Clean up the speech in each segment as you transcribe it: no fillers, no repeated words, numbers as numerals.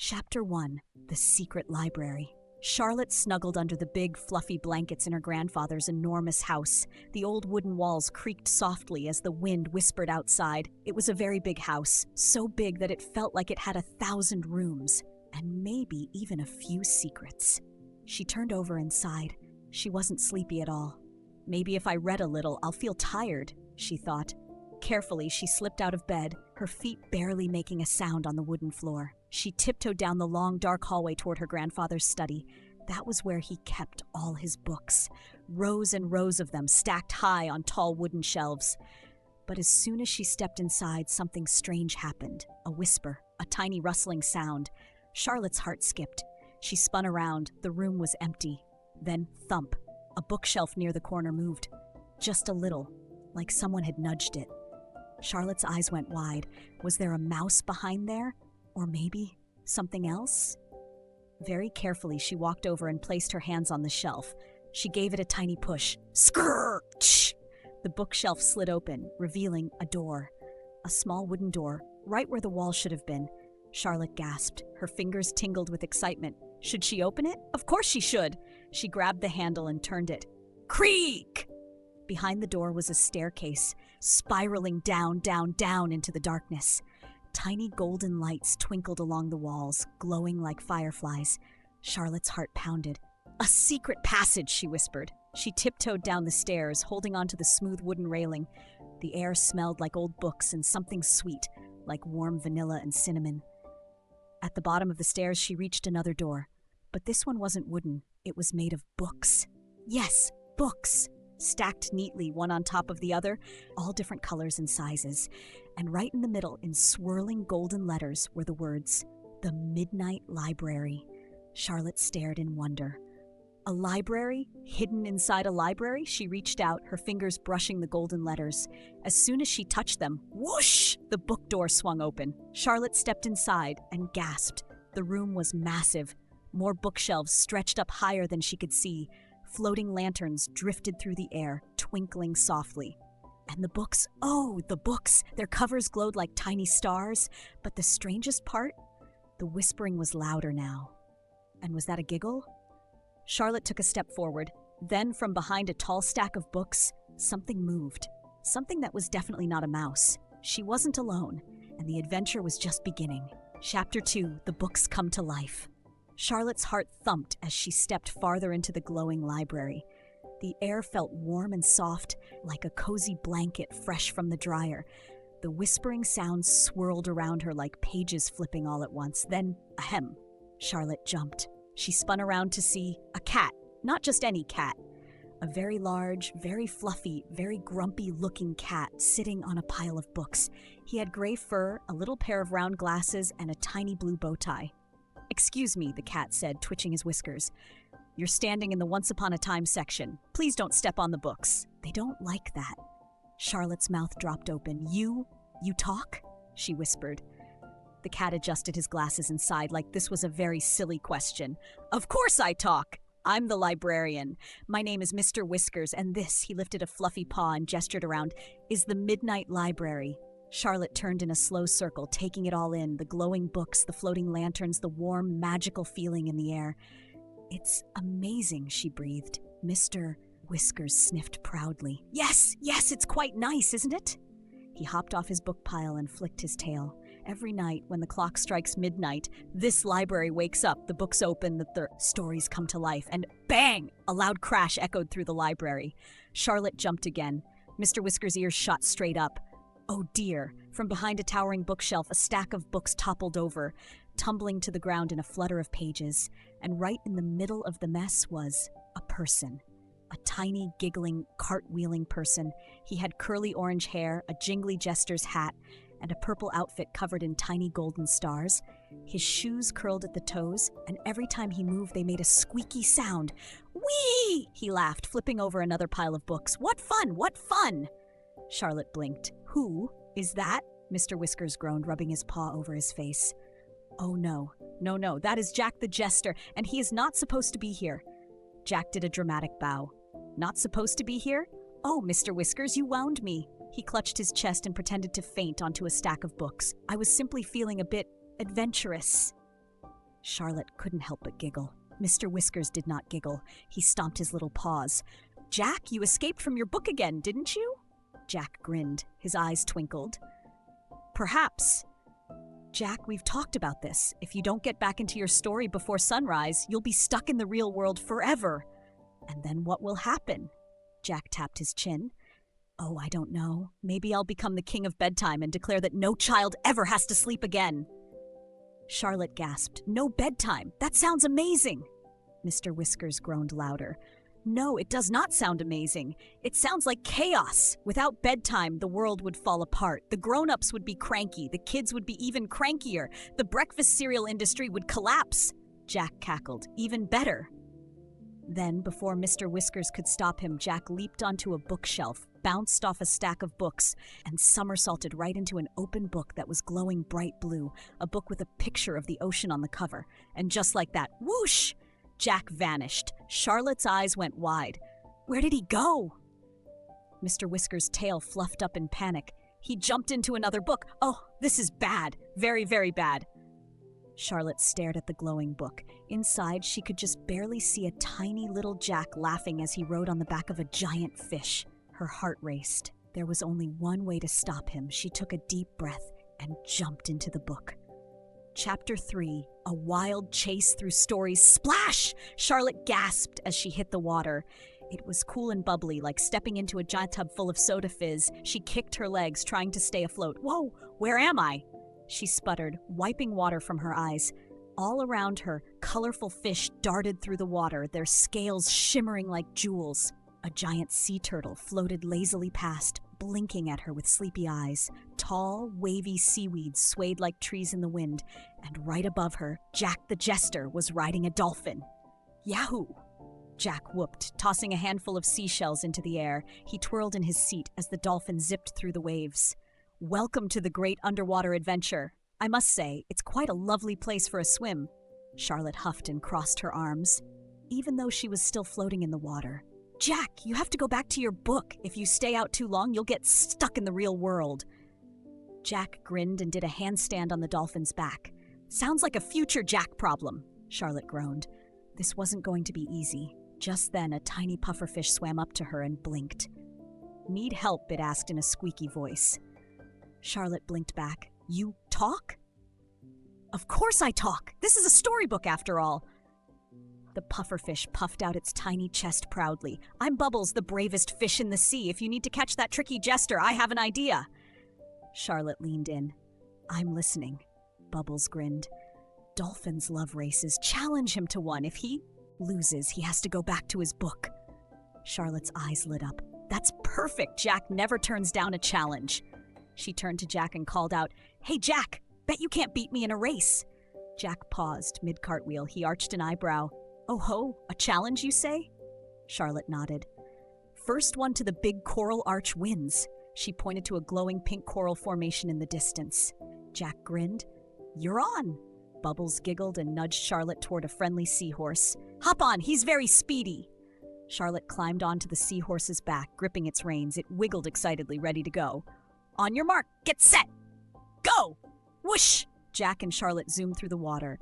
Chapter 1. The Secret Library. Charlotte snuggled under the big, fluffy blankets in her grandfather's enormous house. The old wooden walls creaked softly as the wind whispered outside. It was a very big house, so big that it felt like it had 1,000 rooms, and maybe even a few secrets. She turned over and sighed. She wasn't sleepy at all. Maybe if I read a little, I'll feel tired, she thought. Carefully, she slipped out of bed, her feet barely making a sound on the wooden floor. She tiptoed down the long, dark hallway toward her grandfather's study. That was where he kept all his books, rows and rows of them stacked high on tall wooden shelves. But as soon as she stepped inside, something strange happened. A whisper, a tiny rustling sound. Charlotte's heart skipped. She spun around. The room was empty. Then, thump, a bookshelf near the corner moved. Just a little, like someone had nudged it. Charlotte's eyes went wide. Was there a mouse behind there? Or maybe something else? Very carefully, she walked over and placed her hands on the shelf. She gave it a tiny push. Skrrrch! The bookshelf slid open, revealing a door. A small wooden door, right where the wall should have been. Charlotte gasped. Her fingers tingled with excitement. Should she open it? Of course she should. She grabbed the handle and turned it. Creak! Behind the door was a staircase, spiraling down, down, down into the darkness. Tiny golden lights twinkled along the walls, glowing like fireflies. Charlotte's heart pounded. A secret passage, she whispered. She tiptoed down the stairs, holding onto the smooth wooden railing. The air smelled like old books and something sweet, like warm vanilla and cinnamon. At the bottom of the stairs, she reached another door. But this one wasn't wooden. It was made of books. Yes, books. Stacked neatly, one on top of the other, all different colors and sizes. And right in the middle, in swirling golden letters, were the words, "The Midnight Library." Charlotte stared in wonder. A library? Hidden inside a library? She reached out, her fingers brushing the golden letters. As soon as she touched them, whoosh! The book door swung open. Charlotte stepped inside and gasped. The room was massive. More bookshelves stretched up higher than she could see. Floating lanterns drifted through the air, twinkling softly. And the books, oh, the books! Their covers glowed like tiny stars. But the strangest part? The whispering was louder now. And was that a giggle? Charlotte took a step forward. Then, from behind a tall stack of books, something moved. Something that was definitely not a mouse. She wasn't alone, and the adventure was just beginning. Chapter 2, The Books Come to Life. Charlotte's heart thumped as she stepped farther into the glowing library. The air felt warm and soft, like a cozy blanket fresh from the dryer. The whispering sounds swirled around her like pages flipping all at once. Then, ahem, Charlotte jumped. She spun around to see a cat, not just any cat. A very large, very fluffy, very grumpy-looking cat sitting on a pile of books. He had gray fur, a little pair of round glasses, and a tiny blue bow tie. "Excuse me," the cat said, twitching his whiskers. "You're standing in the Once Upon a Time section. Please don't step on the books." "They don't like that." Charlotte's mouth dropped open. You talk?" she whispered. The cat adjusted his glasses and sighed like this was a very silly question. "Of course I talk. I'm the librarian. My name is Mr. Whiskers, and this," he lifted a fluffy paw and gestured around, "is the Midnight Library." Charlotte turned in a slow circle, taking it all in, the glowing books, the floating lanterns, the warm, magical feeling in the air. "It's amazing," she breathed. Mr. Whiskers sniffed proudly. Yes, it's quite nice, isn't it?" He hopped off his book pile and flicked his tail. Every night, when the clock strikes midnight, this library wakes up, the books open, the stories come to life, and bang! A loud crash echoed through the library. Charlotte jumped again. Mr. Whiskers' ears shot straight up. Oh dear! From behind a towering bookshelf, a stack of books toppled over, tumbling to the ground in a flutter of pages. And right in the middle of the mess was a person. A tiny, giggling, cartwheeling person. He had curly orange hair, a jingly jester's hat, and a purple outfit covered in tiny golden stars. His shoes curled at the toes, and every time he moved they made a squeaky sound. Whee! He laughed, flipping over another pile of books. What fun! What fun! Charlotte blinked. Who is that? Mr. Whiskers groaned, rubbing his paw over his face. Oh no, that is Jack the Jester, and he is not supposed to be here. Jack did a dramatic bow. Not supposed to be here? Oh, Mr. Whiskers, you wound me. He clutched his chest and pretended to faint onto a stack of books. I was simply feeling a bit adventurous. Charlotte couldn't help but giggle. Mr. Whiskers did not giggle. He stomped his little paws. "Jack, you escaped from your book again, didn't you?" Jack grinned. His eyes twinkled. "Perhaps. Jack, we've talked about this. If you don't get back into your story before sunrise, you'll be stuck in the real world forever. And then what will happen?" Jack tapped his chin. "Oh, I don't know. Maybe I'll become the king of bedtime and declare that no child ever has to sleep again." Charlotte gasped. "No bedtime! That sounds amazing!" Mr. Whiskers groaned louder. "No, it does not sound amazing. It sounds like chaos. Without bedtime, the world would fall apart. The grown-ups would be cranky. The kids would be even crankier. The breakfast cereal industry would collapse." Jack cackled. "Even better." Then, before Mr. Whiskers could stop him, Jack leaped onto a bookshelf, bounced off a stack of books, and somersaulted right into an open book that was glowing bright blue, a book with a picture of the ocean on the cover. And just like that, whoosh! Jack vanished. Charlotte's eyes went wide. Where did he go? Mr. Whiskers' tail fluffed up in panic. He jumped into another book. "Oh, this is bad. Very, very bad." Charlotte stared at the glowing book. Inside, she could just barely see a tiny little Jack laughing as he rode on the back of a giant fish. Her heart raced. There was only one way to stop him. She took a deep breath and jumped into the book. Chapter 3, A Wild Chase Through Stories. Splash! Charlotte gasped as she hit the water. It was cool and bubbly, like stepping into a giant tub full of soda fizz. She kicked her legs, trying to stay afloat. "Whoa, where am I?" She sputtered, wiping water from her eyes. All around her, colorful fish darted through the water, their scales shimmering like jewels. A giant sea turtle floated lazily past, blinking at her with sleepy eyes. Tall, wavy seaweeds swayed like trees in the wind, and right above her, Jack the Jester was riding a dolphin. "Yahoo!" Jack whooped, tossing a handful of seashells into the air. He twirled in his seat as the dolphin zipped through the waves. "Welcome to the great underwater adventure. I must say, it's quite a lovely place for a swim." Charlotte huffed and crossed her arms, even though she was still floating in the water. "Jack, you have to go back to your book. If you stay out too long, you'll get stuck in the real world." Jack grinned and did a handstand on the dolphin's back. "Sounds like a future Jack problem," Charlotte groaned. This wasn't going to be easy. Just then, a tiny pufferfish swam up to her and blinked. "Need help?" it asked in a squeaky voice. Charlotte blinked back. "You talk?" "Of course I talk. This is a storybook after all." The pufferfish puffed out its tiny chest proudly. "I'm Bubbles, the bravest fish in the sea. If you need to catch that tricky jester, I have an idea." Charlotte leaned in. "I'm listening." Bubbles grinned. "Dolphins love races. Challenge him to one. If he loses, he has to go back to his book." Charlotte's eyes lit up. "That's perfect. Jack never turns down a challenge." She turned to Jack and called out, "Hey, Jack, bet you can't beat me in a race." Jack paused mid-cartwheel. He arched an eyebrow. "Oh ho, a challenge, you say?" Charlotte nodded. "First one to the big coral arch wins." She pointed to a glowing pink coral formation in the distance. Jack grinned. "You're on." Bubbles giggled and nudged Charlotte toward a friendly seahorse. "Hop on, he's very speedy." Charlotte climbed onto the seahorse's back, gripping its reins. It wiggled excitedly, ready to go. "On your mark, get set, go!" Whoosh! Jack and Charlotte zoomed through the water.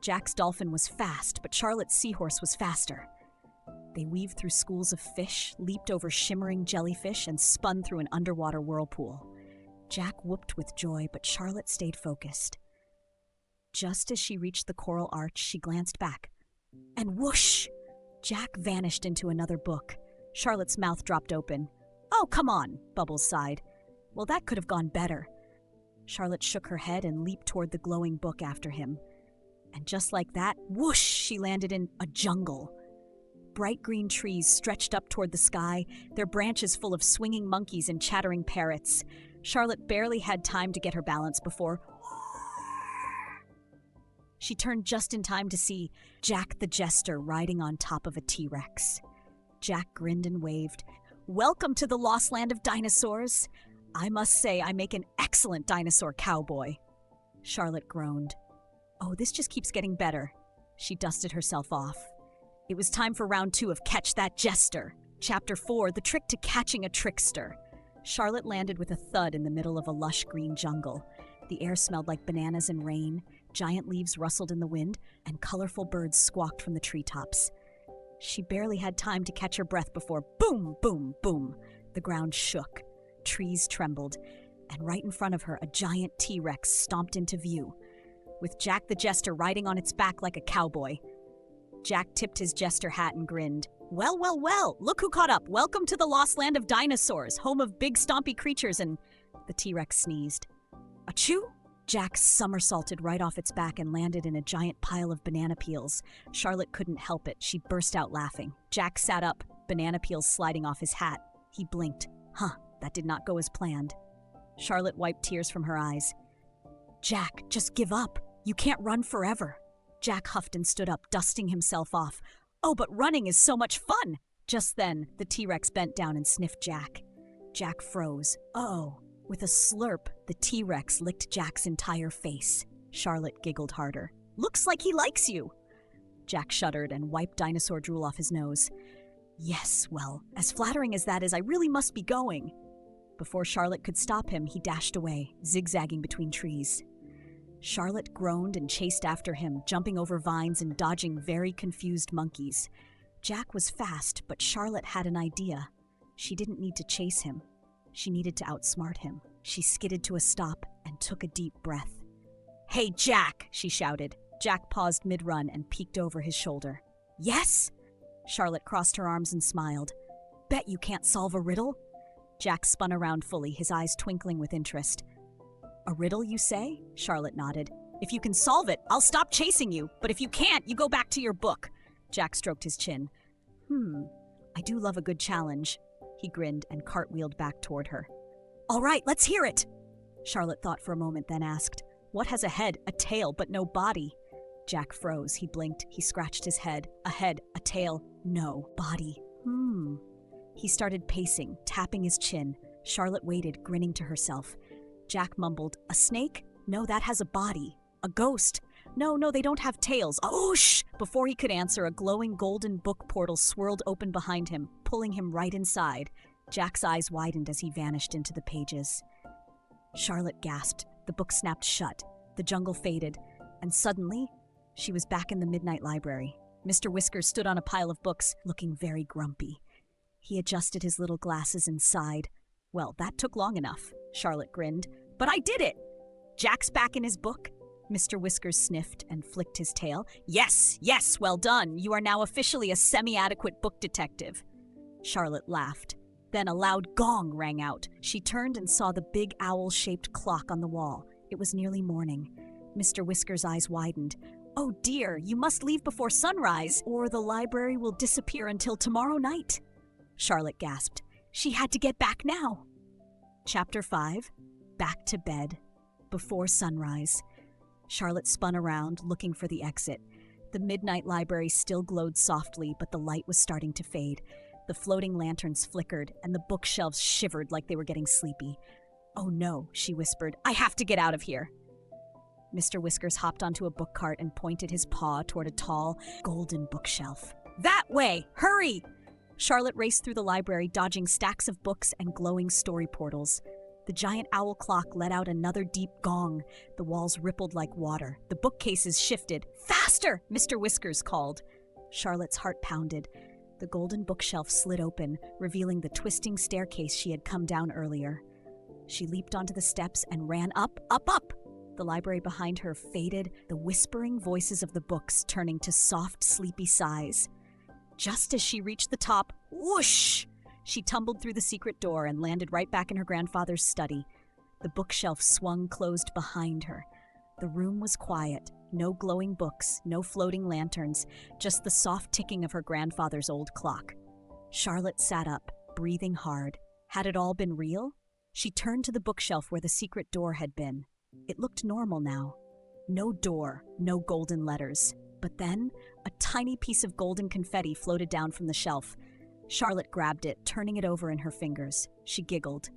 Jack's dolphin was fast, but Charlotte's seahorse was faster. They weaved through schools of fish, leaped over shimmering jellyfish, and spun through an underwater whirlpool. Jack whooped with joy, but Charlotte stayed focused. Just as she reached the coral arch, she glanced back. And whoosh! Jack vanished into another book. Charlotte's mouth dropped open. "Oh, come on," Bubbles sighed. "Well, that could have gone better." Charlotte shook her head and leaped toward the glowing book after him. And just like that, whoosh, she landed in a jungle. Bright green trees stretched up toward the sky, their branches full of swinging monkeys and chattering parrots. Charlotte barely had time to get her balance before she turned just in time to see Jack the Jester riding on top of a T-Rex. Jack grinned and waved. "Welcome to the lost land of dinosaurs. I must say I make an excellent dinosaur cowboy." Charlotte groaned. "Oh, this just keeps getting better." She dusted herself off. It was time for round 2 of Catch That Jester. Chapter 4, The Trick to Catching a Trickster. Charlotte landed with a thud in the middle of a lush green jungle. The air smelled like bananas and rain. Giant leaves rustled in the wind, and colorful birds squawked from the treetops. She barely had time to catch her breath before boom, boom, boom. The ground shook. Trees trembled. And right in front of her, a giant T-Rex stomped into view, with Jack the Jester riding on its back like a cowboy. Jack tipped his jester hat and grinned. Well, well, well, look who caught up. Welcome to the lost land of dinosaurs, home of big stompy creatures and... The T-Rex sneezed. Achoo! Jack somersaulted right off its back and landed in a giant pile of banana peels. Charlotte couldn't help it. She burst out laughing. Jack sat up, banana peels sliding off his hat. He blinked. That did not go as planned. Charlotte wiped tears from her eyes. Jack, just give up. You can't run forever. Jack huffed and stood up, dusting himself off. Oh, but running is so much fun! Just then, the T-Rex bent down and sniffed Jack. Jack froze. Uh-oh. With a slurp, the T-Rex licked Jack's entire face. Charlotte giggled harder. Looks like he likes you. Jack shuddered and wiped dinosaur drool off his nose. Yes, well, as flattering as that is, I really must be going. Before Charlotte could stop him, he dashed away, zigzagging between trees. Charlotte groaned and chased after him, jumping over vines and dodging very confused monkeys. Jack was fast, but Charlotte had an idea. She didn't need to chase him. She needed to outsmart him. She skidded to a stop and took a deep breath. Hey, Jack, she shouted. Jack paused mid-run and peeked over his shoulder. Yes? Charlotte crossed her arms and smiled. Bet you can't solve a riddle? Jack spun around fully, his eyes twinkling with interest. A riddle, you say? Charlotte nodded. If you can solve it, I'll stop chasing you. But if you can't, you go back to your book. Jack stroked his chin. I do love a good challenge. He grinned and cartwheeled back toward her. All right, let's hear it. Charlotte thought for a moment, then asked, What has a head, a tail, but no body? Jack froze. He blinked. He scratched his head. A head, a tail, no body. He started pacing, tapping his chin. Charlotte waited, grinning to herself. Jack mumbled, A snake? No, that has a body. A ghost? No, they don't have tails. Oh, shh! Before he could answer, a glowing golden book portal swirled open behind him, pulling him right inside. Jack's eyes widened as he vanished into the pages. Charlotte gasped. The book snapped shut. The jungle faded. And suddenly, she was back in the midnight library. Mr. Whiskers stood on a pile of books, looking very grumpy. He adjusted his little glasses and sighed. Well, that took long enough, Charlotte grinned. But I did it! Jack's back in his book. Mr. Whiskers sniffed and flicked his tail. Yes, well done. You are now officially a semi-adequate book detective. Charlotte laughed. Then a loud gong rang out. She turned and saw the big owl-shaped clock on the wall. It was nearly morning. Mr. Whiskers' eyes widened. Oh dear, you must leave before sunrise, or the library will disappear until tomorrow night. Charlotte gasped. She had to get back now. Chapter 5. Back to bed. Before sunrise. Charlotte spun around, looking for the exit. The midnight library still glowed softly, but the light was starting to fade. The floating lanterns flickered, and the bookshelves shivered like they were getting sleepy. Oh no, she whispered. I have to get out of here. Mr. Whiskers hopped onto a book cart and pointed his paw toward a tall, golden bookshelf. That way! Hurry! Charlotte raced through the library, dodging stacks of books and glowing story portals. The giant owl clock let out another deep gong. The walls rippled like water. The bookcases shifted. Faster! Mr. Whiskers called. Charlotte's heart pounded. The golden bookshelf slid open, revealing the twisting staircase she had come down earlier. She leaped onto the steps and ran up, up, up. The library behind her faded, the whispering voices of the books turning to soft, sleepy sighs. Just as she reached the top, whoosh! She tumbled through the secret door and landed right back in her grandfather's study. The bookshelf swung closed behind her. The room was quiet. No glowing books, no floating lanterns, just the soft ticking of her grandfather's old clock. Charlotte sat up, breathing hard. Had it all been real? She turned to the bookshelf where the secret door had been. It looked normal now. No door, no golden letters. But then, a tiny piece of golden confetti floated down from the shelf. Charlotte grabbed it, turning it over in her fingers. She giggled.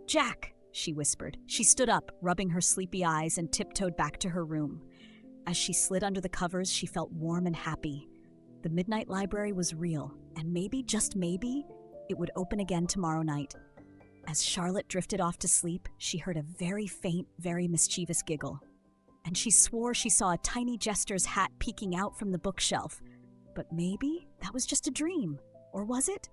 Jack, she whispered. She stood up, rubbing her sleepy eyes, and tiptoed back to her room. As she slid under the covers, she felt warm and happy. The midnight library was real, and maybe, just maybe, it would open again tomorrow night. As Charlotte drifted off to sleep, she heard a very faint, very mischievous giggle. and she swore she saw a tiny jester's hat peeking out from the bookshelf. But maybe that was just a dream. Or was it?